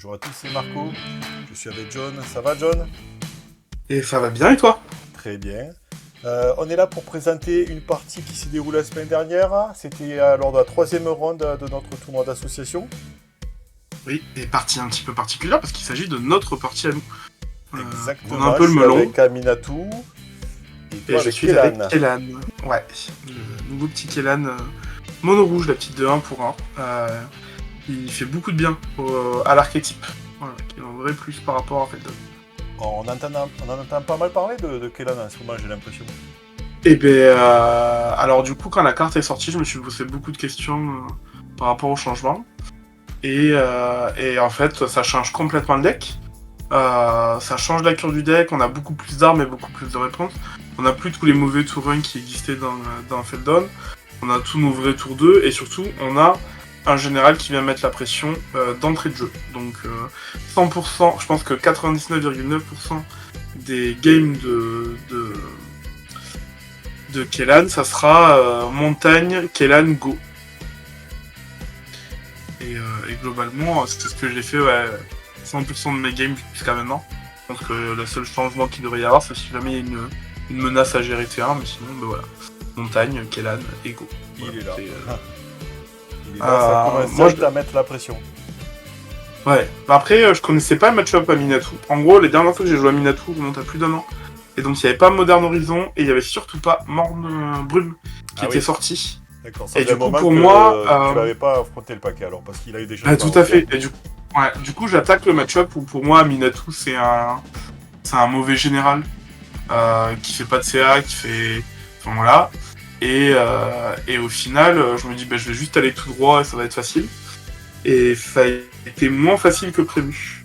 Bonjour à tous, c'est Marco. Je suis avec John. Ça va, John? Et ça va bien et toi? Très bien. On est là pour présenter une partie qui s'est déroulée la semaine dernière. C'était lors de la troisième ronde de notre tournoi d'association. Oui, et partie un petit peu particulière parce qu'il s'agit de notre partie à nous. Exactement. On a un peu Je le suis melon. avec Aminatou. Et Et toi je avec suis Kélan. avec Kélan. Ouais, le nouveau petit Kélan mono rouge, la petite de 1 pour 1. Il fait beaucoup de bien à l'archétype. Voilà, qui est un vrai plus par rapport à Feldon. On en entend pas mal parler de Kélan en ce moment, j'ai l'impression. Et ben, alors du coup, quand la carte est sortie, je me suis posé beaucoup de questions par rapport au changement. Et en fait, ça change complètement le deck. Ça change la cure du deck, on a beaucoup plus d'armes et beaucoup plus de réponses. On n'a plus tous les mauvais tour 1 qui existaient dans Feldon. On a tous nos vrais tours 2 et surtout on a un général qui vient mettre la pression d'entrée de jeu. Donc 100%, je pense que 99,9% des games de Kélan, ça sera montagne, Kélan, go. Et globalement, c'est ce que j'ai fait 100% de mes games jusqu'à maintenant. Je pense que le seul changement qu'il devrait y avoir, c'est si jamais il y a une menace à gérer T1, mais sinon, ben voilà. Montagne, Kélan, et go. Voilà, Il est là. c'est, Il est là, ça commence moi, direct à mettre la pression. Ouais. Après, je connaissais pas le match-up à Minatou. En gros, les dernières fois que j'ai joué à Minatou remonte à plus d'un an. Et donc, il n'y avait pas Modern Horizon, et il n'y avait surtout pas Morne Brume qui était sorti. D'accord, ça Et faisait du un coup, moment pour que moi... tu n'avais pas affronté le paquet alors, parce qu'il a eu des choses tout à fait. Et du coup, j'attaque le match-up où pour moi, Minatou, c'est un mauvais général qui fait pas de CA, qui fait... Enfin voilà. Et au final, je me dis, je vais juste aller tout droit et ça va être facile. Et ça a été moins facile que prévu.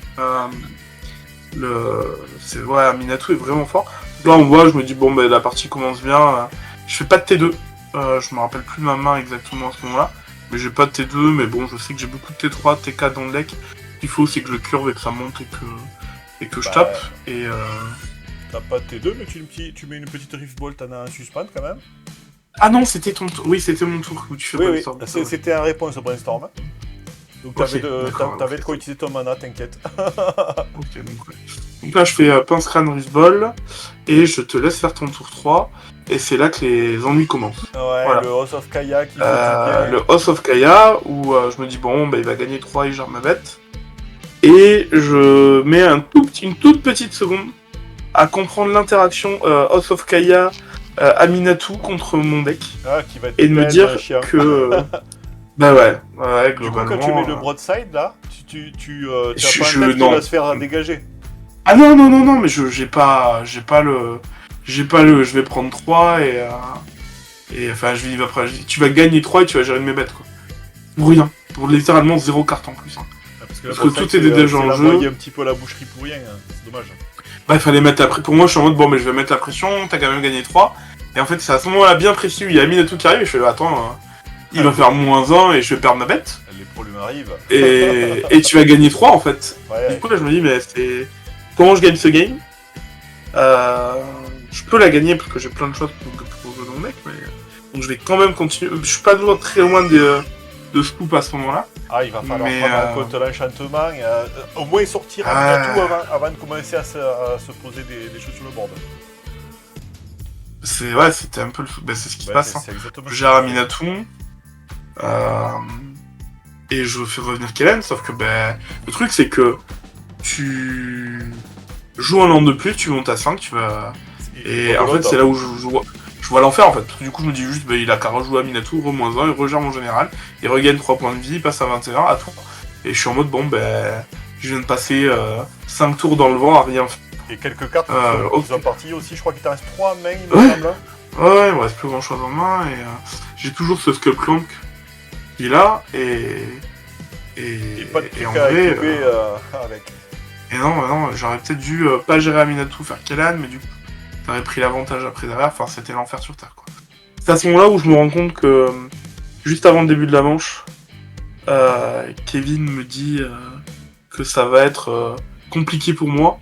Minatou est vraiment fort. Là, on voit, je me dis, la partie commence bien. Je fais pas de T2. Je me rappelle plus de ma main exactement à ce moment-là. Mais j'ai pas de T2, mais bon, je sais que j'ai beaucoup de T3, T4 dans le deck. Ce qu'il faut, c'est que je curve et que ça monte et que je tape. Et t'as pas de T2, mais tu mets une petite Rift Ball, t'en as un suspend quand même. Ah non, c'était ton tour. Oui, c'était mon tour où tu fais brainstorm. Oui, c'était en réponse au brainstorm. Donc t'avais de quoi utiliser ton mana, t'inquiète. Ok, donc ouais. Donc là, je fais pince crâne Rift Ball et je te laisse faire ton tour 3. Et c'est là que les ennuis commencent. Ouais, voilà. Le House of Kaya qui fait du bien. Le House of Kaya, où je me dis, il va gagner 3 et je gère ma bête. Et je mets une toute petite seconde à comprendre l'interaction House of Kaya Aminatou contre mon deck. Qui va être et de me dire que... ouais, Du coup, globalement... quand tu mets le broadside, là, tu as pas un tête qui non. va se faire dégager. Ah non, mais j'ai pas le... Je vais prendre 3 et enfin, je vais après, tu vas gagner 3 et tu vas gérer de mes bêtes, quoi. Pour rien. Pour littéralement 0 carte en plus. Hein. Parce que tout est déjà en jeu. Il y a un petit peu la boucherie pour rien, hein. C'est dommage. Il fallait mettre la pression. Pour moi, je suis en mode, je vais mettre la pression, t'as quand même gagné 3. Et en fait, c'est à ce moment-là bien précis où il y a Minatou qui arrive et je fais, attends, il va faire -1 et je vais perdre ma bête. Les problèmes arrivent. Et tu vas gagner 3 en fait. Ouais. Du coup, là, je me dis, mais c'est... Comment je gagne ce game Je peux la gagner parce que j'ai plein de choses pour jouer dans mon deck, mais... Donc je vais quand même continuer. Je suis pas toujours très loin de scoop à ce moment-là. Ah, il va falloir prendre en compte l'enchantement. Au moins sortir un tout avant de commencer à se poser des choses sur le board. C'était un peu le... c'est ce qui se passe. Je gère Aminatou. Et je fais revenir Kellen, sauf que le truc c'est que tu joues un land de plus, tu montes à 5, tu vas... Et en fait c'est là où je vois l'enfer en fait. Parce que du coup je me dis juste, il a qu'à rejouer Aminatou, re-1, il regère mon général, il regagne 3 points de vie, il passe à 21, à tour. Et je suis en mode, je viens de passer 5 tours dans le vent à rien faire. Et quelques cartes qui sont parties aussi, je crois qu'il t'en reste 3 mains, il me semble. Ouais, il me reste plus grand chose en main, et j'ai toujours ce Skullclank qui est là, et pas de truc en à vrai, équiper avec. Et non, j'aurais peut-être dû pas gérer Aminatou, faire Kélan, mais du coup, t'aurais pris l'avantage après derrière, enfin c'était l'enfer sur Terre, quoi. C'est à ce moment-là où je me rends compte que, juste avant le début de la manche, Kevin me dit que ça va être compliqué pour moi,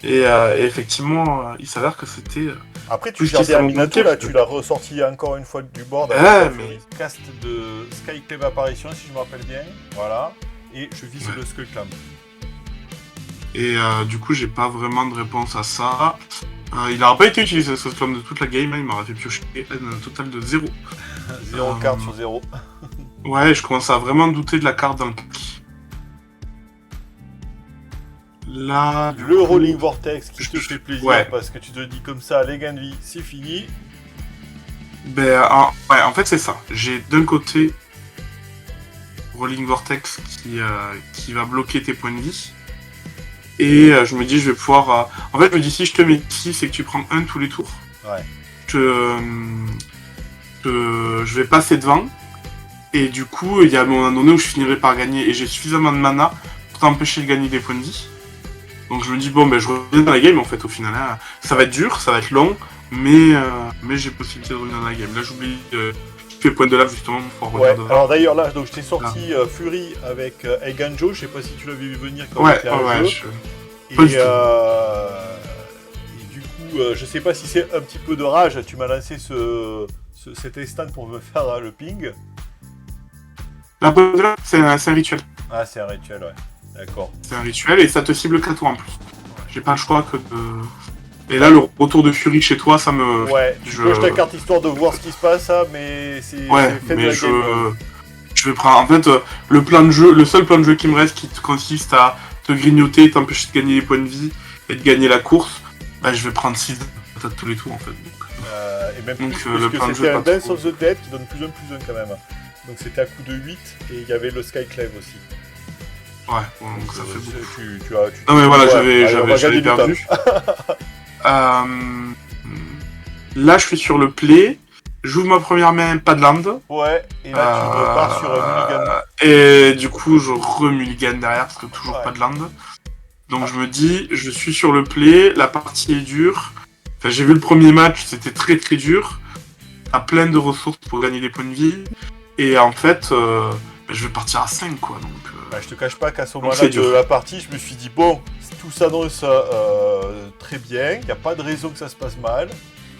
et effectivement, il s'avère que c'était... Après, tu gardais Aminatou, là, tu l'as ressorti encore une fois du board avec le cast de Skyclave Apparition, si je me rappelle bien. Voilà. Et je vise le Skullclamp. Et du coup, j'ai pas vraiment de réponse à ça. Il n'aura pas été utilisé ce slum de toute la game, hein, il m'aurait fait piocher un total de 0. 0 carte sur 0. Ouais, je commence à vraiment douter de la carte dans le pack. Là, Le coup, Rolling Vortex qui te fait plaisir ouais. parce que tu te dis comme ça, les gains de vie, c'est fini. Ben, en fait, c'est ça. J'ai d'un côté Rolling Vortex qui va bloquer tes points de vie. Et je me dis, je vais pouvoir. En fait, je me dis, si je te mets ici, c'est que tu prends un tous les tours. Ouais. Je vais passer devant. Et du coup, il y a un moment donné où je finirai par gagner. Et j'ai suffisamment de mana pour t'empêcher de gagner des points de vie. Donc je me dis, bon, ben je reviens dans la game en fait, au final. Hein. Ça va être dur, ça va être long. Mais j'ai possibilité de revenir dans la game. Là, j'oublie. Je fais point de lave justement pour pouvoir revenir devant. Alors d'ailleurs, là, donc je t'ai sorti Fury avec Eiganjo. Je sais pas si tu l'avais vu venir quand Ouais, il était à jeu. Et Pas du tout. du coup, je sais pas si c'est un petit peu de rage. Tu m'as lancé cet instant pour me faire le ping. La point de lave, c'est un rituel. Ah, c'est un rituel, ouais. D'accord. C'est un rituel et ça te cible qu'à toi en plus. J'ai pas le choix que de. Et là, le retour de Fury chez toi, ça me. Ouais, tu coches ta carte histoire de voir ce qui se passe, hein, mais c'est fait de la game. Je vais prendre. En fait, le seul plan de jeu qui me reste qui consiste à te grignoter, t'empêcher de gagner les points de vie et de gagner la course, bah, je vais prendre 6 patates tous les tours en fait. Et même donc, plus, parce que c'était un Dance of the Dead qui donne plus 1 quand même. Donc c'était à coup de 8 et il y avait le Skyclave aussi. Ouais, donc ça fait beaucoup. Non mais voilà, j'avais perdu. Là, je suis sur le play. J'ouvre ma première main, pas de land. Ouais, et là tu repars sur mulligan. Et du coup, je remulligan derrière parce que toujours pas de land. Donc je me dis, je suis sur le play, la partie est dure. Enfin, j'ai vu le premier match, c'était très très dur. T'as plein de ressources pour gagner des points de vie. Et en fait, je vais partir à 5 quoi. Donc, je te cache pas qu'à ce moment-là de la partie, je me suis dit, bon, tout s'annonce très bien, il n'y a pas de raison que ça se passe mal.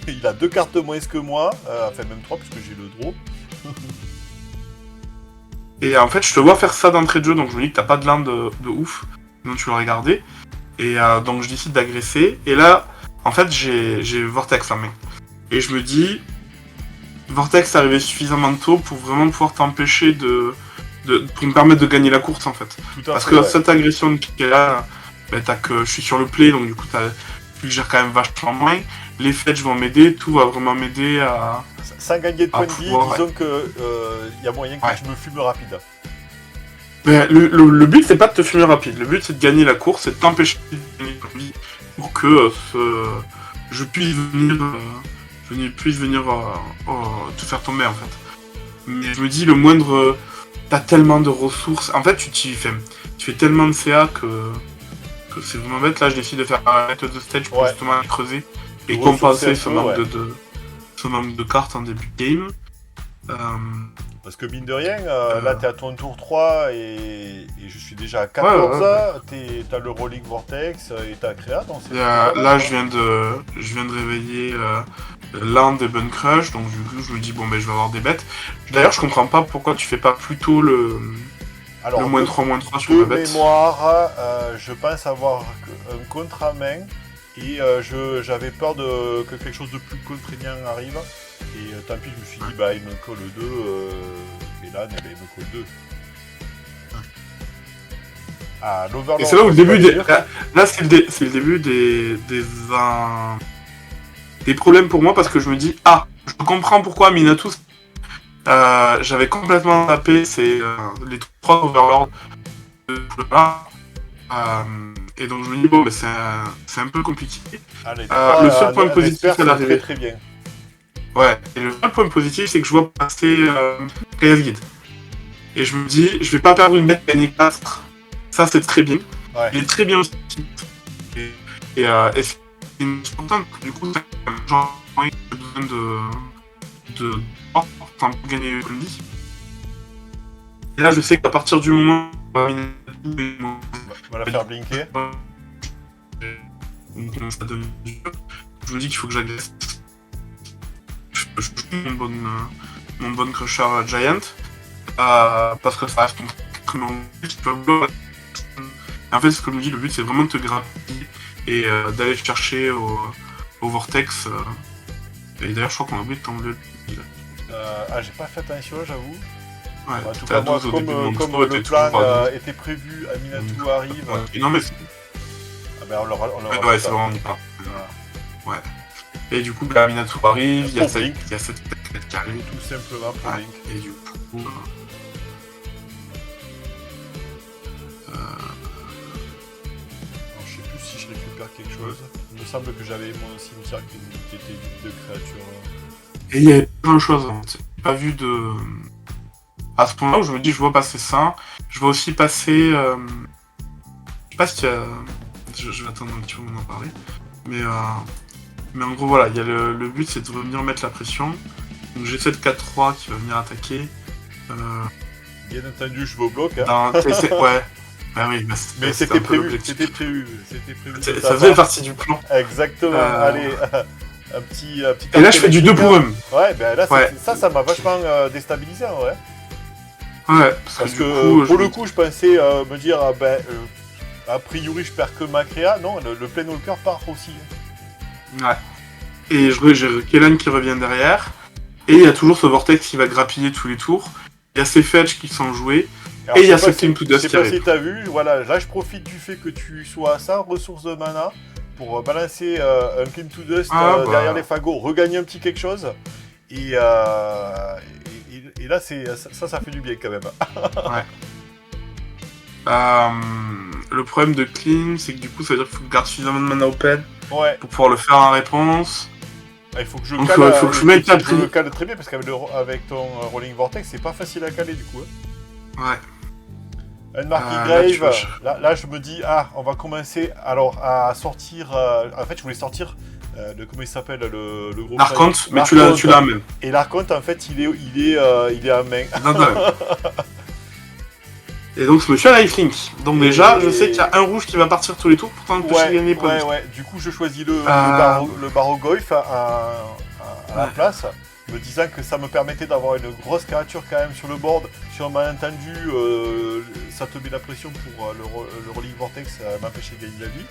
Il a 2 cartes moins que moi, enfin même 3 puisque j'ai le draw. Et en fait, je te vois faire ça d'entrée de jeu, donc je me dis que t'as pas de land de ouf, donc tu l'aurais gardé. Et donc je décide d'agresser. Et là, en fait, j'ai Vortex en main. Et je me dis, Vortex est arrivé suffisamment tôt pour vraiment pouvoir t'empêcher pour me permettre de gagner la course en fait. Parce que cette agression qui est là, je suis sur le play, donc du coup tu gères quand même vachement moins. Les fetch vont m'aider, tout va vraiment m'aider à. Sans gagner de points de vie, disons que y a moyen que je me fume rapide. Mais le but c'est pas de te fumer rapide, le but c'est de gagner la course et de t'empêcher de gagner de vie pour que je puisse venir te faire tomber en fait. Mais je me dis le moindre. T'as tellement de ressources. En fait, tu fais tellement de CA que c'est vraiment bête. Là, je décide de faire un method de stage pour justement creuser et compenser ce manque de cartes en début de game. Parce que mine de rien, là, t'es à ton tour 3 et je suis déjà à 14. T'as le Rolling Vortex et t'as Créa. Là, je viens de réveiller Land et Bun Crush, donc du coup, je me dis, bon, je vais avoir des bêtes. D'ailleurs, je comprends pas pourquoi tu fais pas plutôt le -3/-3 sur la bête. De mémoire, je pense avoir un contre-à-main et j'avais peur que quelque chose de plus contraignant arrive. Et tant pis, je me suis dit, il me colle 2, et là, il me colle 2. Ah, l'Overlord. Et c'est là où le début là, c'est le début des problèmes pour moi parce que je me dis, je comprends pourquoi Minatus. J'avais complètement tapé les 3 Overlords et donc je me dis, bon, c'est un peu compliqué. Le seul point positif à l'arrivée. Très bien. Ouais, et le seul point positif, c'est que je vois passer Chaos Guide. Et je me dis, je vais pas perdre une bête gagner 4. Ça, c'est très bien. Ouais. Il est très bien aussi. Et c'est une contente. Du coup, genre, j'ai besoin de gagner une vie. Et là, je sais qu'à partir du moment où on va la faire blinker. Ça devient dur. Je me dis qu'il faut que j'agresse. Je joue mon bon crusher Giant parce que ça reste mon Et en fait, ce que je me dis, le but c'est vraiment de te grappiller et d'aller chercher au vortex. Et d'ailleurs, je crois qu'on a oublié de t'enlever J'ai pas fait attention, j'avoue. Ouais, En tout cas, moi, comme le plan était prévu, Aminatou arrive. Ouais. Non, mais Ah ben, on l'aura ouais, c'est vraiment pas. Ouais. Et du coup, Aminatou arrive, il y a cette tête qui arrive. Tout simplement pour Link. Et du coup. Alors, je sais plus si je récupère quelque chose. Il me semble que j'avais mon cimetière qui était vide de créatures. Et il y avait plein de choses. J'ai pas vu de. À ce point-là où je me dis, je vois passer ça. Je vois aussi passer. Je sais pas si je vais attendre un petit peu d'en parler. Mais en gros, voilà, il y a le but, c'est de venir mettre la pression. Donc j'ai cette 4-3 qui va venir attaquer. Bien entendu, je vais au bloc. Hein. Ouais. Bah oui, mais c'était prévu. Ça faisait partie du plan. Exactement. Allez, un petit. Et là, je fais du 2 pour 1. Ouais, ben là, ça m'a vachement déstabilisé en vrai. Ouais, parce que pour le coup, je pensais me dire, a priori, je perds que ma créa. Non, le Planewalker part aussi. Ouais. Et j'ai Kellan qui revient derrière. Et il y a toujours ce Vortex qui va grappiller tous les tours. Il y a ces Fetch qui sont joués. Alors, et il y a ce Cling to Dust qui arrive. Je sais pas si t'as vu, voilà, là je profite du fait que tu sois à ça, ressources de mana, pour balancer un Cling to Dust derrière les fagots, regagner un petit quelque chose. Et là, ça fait du bien quand même. Ouais. Le problème de Clean, c'est que du coup, ça veut dire qu'il faut que je garde suffisamment de mana open pour pouvoir le faire en réponse. Il faut que je faut que je mette la je le cale très bien parce qu'avec ton Rolling Vortex, c'est pas facile à caler du coup. Ouais. Unmarked Grave, là je me dis, on va commencer alors à sortir. En fait, je voulais sortir comment il s'appelle le gros. L'Archonte, mais tu l'as même. Et l'Archonte, en fait, il est en main. Non. Et donc, ce monsieur a lifelink. Donc, déjà, je sais qu'il y a un rouge qui va partir tous les tours pour t'empêcher de gagner points. Ouais. Du coup, je choisis le Barrogoyf à la place, me disant que ça me permettait d'avoir une grosse créature quand même sur le board. Si on m'a entendu, ça te met la pression pour le Rolling Vortex m'empêcher de gagner la vie.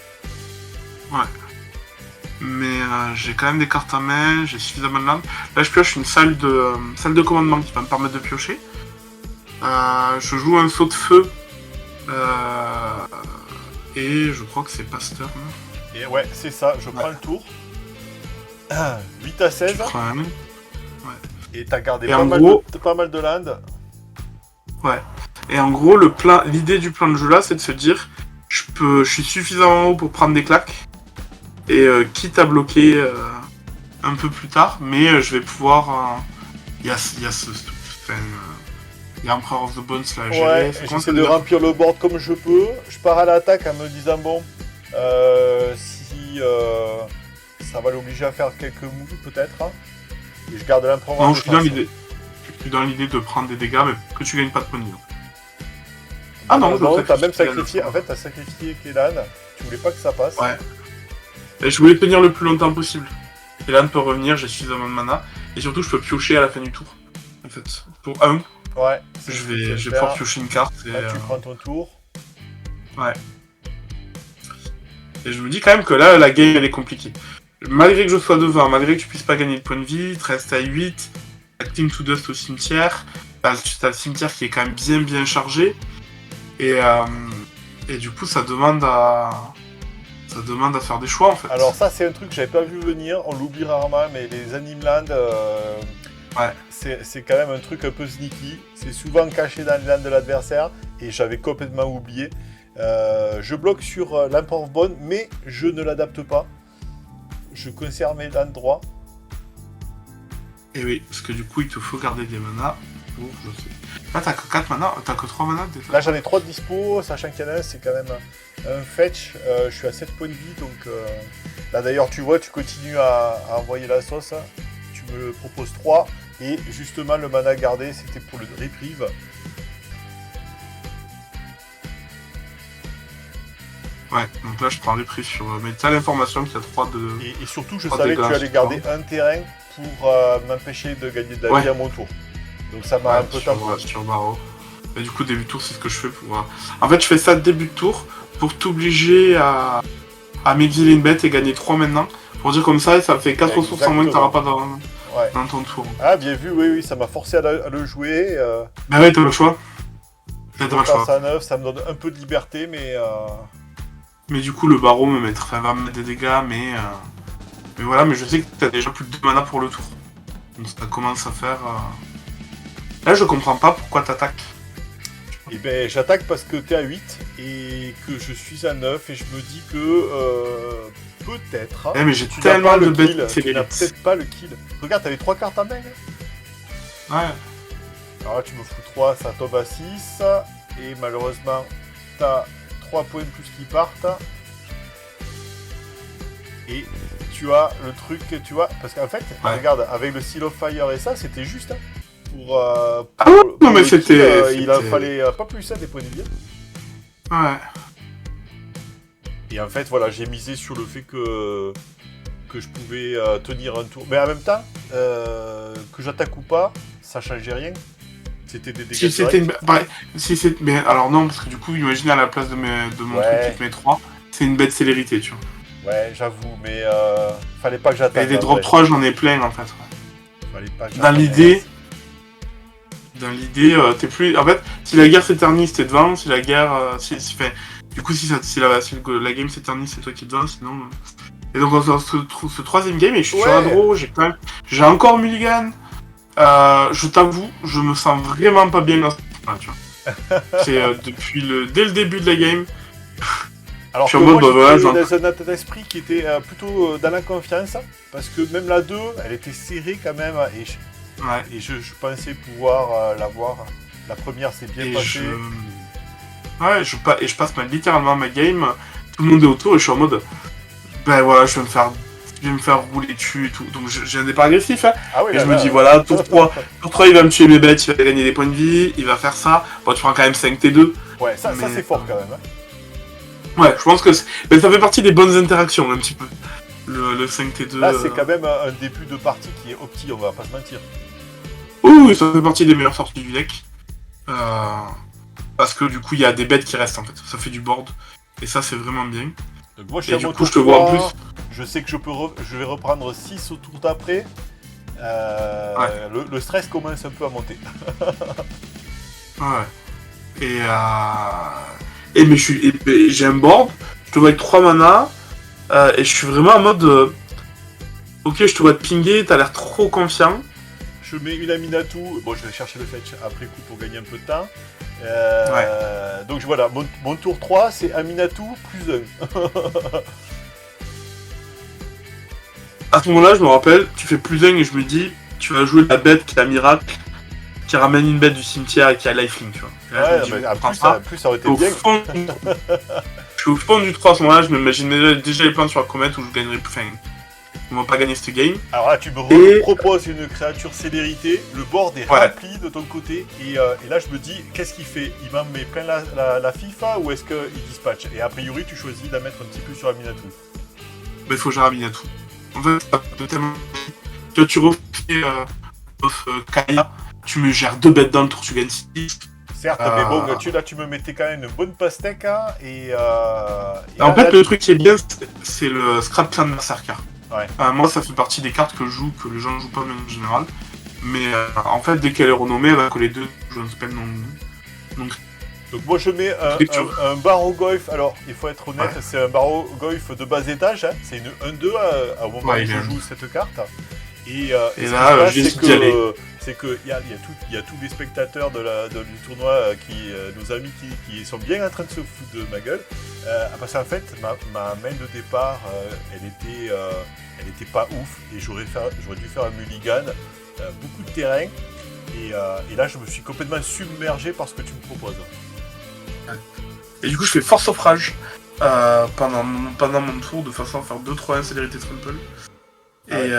Ouais. Mais j'ai quand même des cartes en main, j'ai suffisamment de lames. Là, je pioche une salle de commandement qui va me permettre de piocher. Je joue un saut de feu. Et je crois que c'est Pasteur. Et ouais, c'est ça, je prends le tour. 8 à 16. Tu prends un... Et t'as gardé pas mal de land. Ouais. Et en gros, l'idée du plan de jeu là, c'est de se dire, je suis suffisamment haut pour prendre des claques. Et quitte à bloquer un peu plus tard, mais je vais pouvoir... Il y a Emperor of the Bones là à gérer. Ouais, j'essaie de remplir le board comme je peux. Je pars à l'attaque en me disant, bon, si ça va l'obliger à faire quelques moves peut-être. Et je garde l'Emperor. Non, je suis dans l'idée de prendre des dégâts, mais que tu gagnes pas de points de vie. Ah non, t'as même sacrifié. En fait, t'as sacrifié Kellan. Tu voulais pas que ça passe. Ouais. Et je voulais tenir le plus longtemps possible. Kellan peut revenir, j'ai suffisamment de mana. Et surtout, je peux piocher à la fin du tour. En fait, pour 1. Ouais. Je vais pouvoir piocher une carte. Et, tu prends ton tour. Ouais. Et je me dis quand même que là, la game, elle est compliquée. Malgré que je sois devant, malgré que tu puisses pas gagner de points de vie, tu restes à 8, t'as Cling to Dust au cimetière, t'as le cimetière qui est quand même bien chargé, et du coup ça demande à faire des choix en fait. Alors ça c'est un truc que j'avais pas vu venir, on l'oublie rarement, mais les Animland, c'est quand même un truc un peu sneaky, c'est souvent caché dans les lands de l'adversaire, et j'avais complètement oublié. Je bloque sur l'Emperor of Bone, mais je ne l'adapte pas. Je conserve mes lands droits. Et oui, parce que du coup, il te faut garder des manas pour, je sais. Là, t'as que 4 manas, t'as que 3 manas déjà. Là, j'en ai 3 de dispo, sachant qu'il y en a un, c'est quand même un fetch. Je suis à 7 points de vie, donc là d'ailleurs, tu vois, tu continues à envoyer la sauce. Tu me proposes 3, et justement, le mana gardé, c'était pour le reprieve. Ouais, donc là je prends les prix sur... Mais t'as l'information qu'il y a 3 de... Et surtout, je savais que tu allais garder un terrain pour m'empêcher de gagner de la vie à mon tour. Donc ça m'a un peu tapé. Sur Barreau. Et du coup, début de tour, c'est ce que je fais pour... En fait, je fais ça début de tour pour t'obliger à m'exiler une bête et gagner 3 maintenant. Pour dire comme ça fait 4 ressources en moins que t'auras pas dans ton tour. Ah, bien vu, oui, ça m'a forcé à le jouer. Bah ouais, t'as le choix. Je passe à 9, ça me donne un peu de liberté, mais... Mais du coup, le barreau va me mettre des dégâts, mais voilà, mais je sais que t'as déjà plus de 2 mana pour le tour. Donc ça commence à faire... Là, je comprends pas pourquoi t'attaques. Eh ben, j'attaque parce que t'es à 8 et que je suis à 9 et je me dis que peut-être... mais j'ai tellement de bêtes qui tu n'as peut-être pas le kill. Regarde, t'avais 3 cartes à main. Ouais. Alors là, tu me fous 3, ça tombe à 6. Et malheureusement, t'as 3 points de plus qui partent. Et tu as le truc, tu vois, parce qu'en fait, regarde, avec le Seal of Fire et ça, c'était juste. Non, mais c'était... il en fallait pas plus, des points de vie. Ouais. Et en fait, voilà, j'ai misé sur le fait que je pouvais tenir un tour. Mais en même temps, que j'attaque ou pas, ça changeait rien. C'était des dégâts. Si c'était mais alors non, parce que du coup, imagine à la place de mon truc qui te met 3, c'est une bête célérité, tu vois. Ouais, j'avoue, mais fallait pas que j'attaque. Et des drop 3, j'en ai plein en fait. Fallait pas que Dans l'idée, t'es plus. En fait, si la guerre s'éternise, t'es devant. Si la guerre. Du coup, si la game s'éternise, c'est toi qui es devant, sinon. Et donc, on se trouve ce troisième game, et je suis sur la draw, j'ai encore mulligan. Je t'avoue, je me sens vraiment pas bien dans ce tu vois. C'est dès le début de la game. Alors que moi, j'étais dans un état d'esprit qui était plutôt dans la confiance, parce que même la 2, elle était serrée quand même, et je pensais pouvoir l'avoir. La première s'est bien passée. Je passe littéralement ma game, tout le monde est autour, et je suis en mode, ben voilà, je vais me faire rouler dessus et tout. Donc j'ai un départ agressif, hein. Et je me dis, voilà, tour 3, il va me tuer mes bêtes, il va gagner des points de vie, il va faire ça. Bon, tu prends quand même 5T2. Ouais, ça c'est fort quand même. Hein. Ouais, je pense que ça fait partie des bonnes interactions, un petit peu. Le 5T2. Là, c'est quand même un début de partie qui est opti, on va pas se mentir. Oui, ça fait partie des meilleures sorties du deck. Parce que du coup, il y a des bêtes qui restent en fait. Ça fait du board. Et ça, c'est vraiment bien. Donc moi, je te vois en plus. Je sais que je vais reprendre 6 au tour d'après. Le stress commence un peu à monter. Ouais. Mais j'ai un board, je te vois avec 3 mana, et je suis vraiment en mode... ok, je te vois te pinguer, t'as l'air trop confiant. Je mets une Aminatou, bon je vais chercher le fetch après coup pour gagner un peu de temps. Donc voilà, mon tour 3 c'est Aminatou plus 1. À ce moment-là, je me rappelle, tu fais plus 1 et je me dis, tu vas jouer la bête qui a miracle, qui ramène une bête du cimetière et qui a lifelink, tu vois. Là, plus ça aurait été bien. Je suis au fond du 3 à ce moment-là, je m'imagine déjà les plans sur la comète où je gagnerai plus. Enfin, on va pas gagner cette game. Alors là, tu me proposes une créature célérité, le board est rempli de ton côté, et là je me dis, qu'est-ce qu'il fait? Il m'en met plein la FIFA ou est-ce qu'il dispatch? Et a priori, tu choisis de la mettre un petit peu sur Aminatou. Il faut que j'ai Aminatou. En fait, ça tellement... Tu refais Kaya, tu me gères 2 bêtes dans le tour, tu gagnes 6. Certes, mais bon, tu me mettais quand même une bonne pastèque, hein, en fait, le truc qui est bien, c'est le Scrap Clan Berserker. Ouais. Moi, ça fait partie des cartes que je joue, que les gens ne jouent pas en général. Mais en fait, dès qu'elle est renommée, elle va coller 2 je ne spell non. Donc moi je mets un Barrogoyf, alors il faut être honnête, c'est un Barrogoyf de bas étage, hein. C'est une 1-2 au moment où je joue cette carte. Et là, c'est que il y a tous les spectateurs du tournoi, nos amis qui sont bien en train de se foutre de ma gueule. Parce qu'en fait, ma main de départ, elle était pas ouf, et j'aurais dû faire un mulligan, beaucoup de terrain, et là je me suis complètement submergé par ce que tu me proposes. Et du coup, je fais force of rage pendant mon tour, de façon à faire 2-3 célérité trample. Et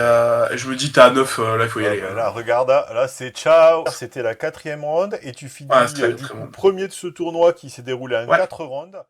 je me dis, t'es à 9, là il faut y aller. Là, regarde, là c'est ciao. C'était la 4e ronde, et tu finis du coup premier de ce tournoi qui s'est déroulé en 4 rondes.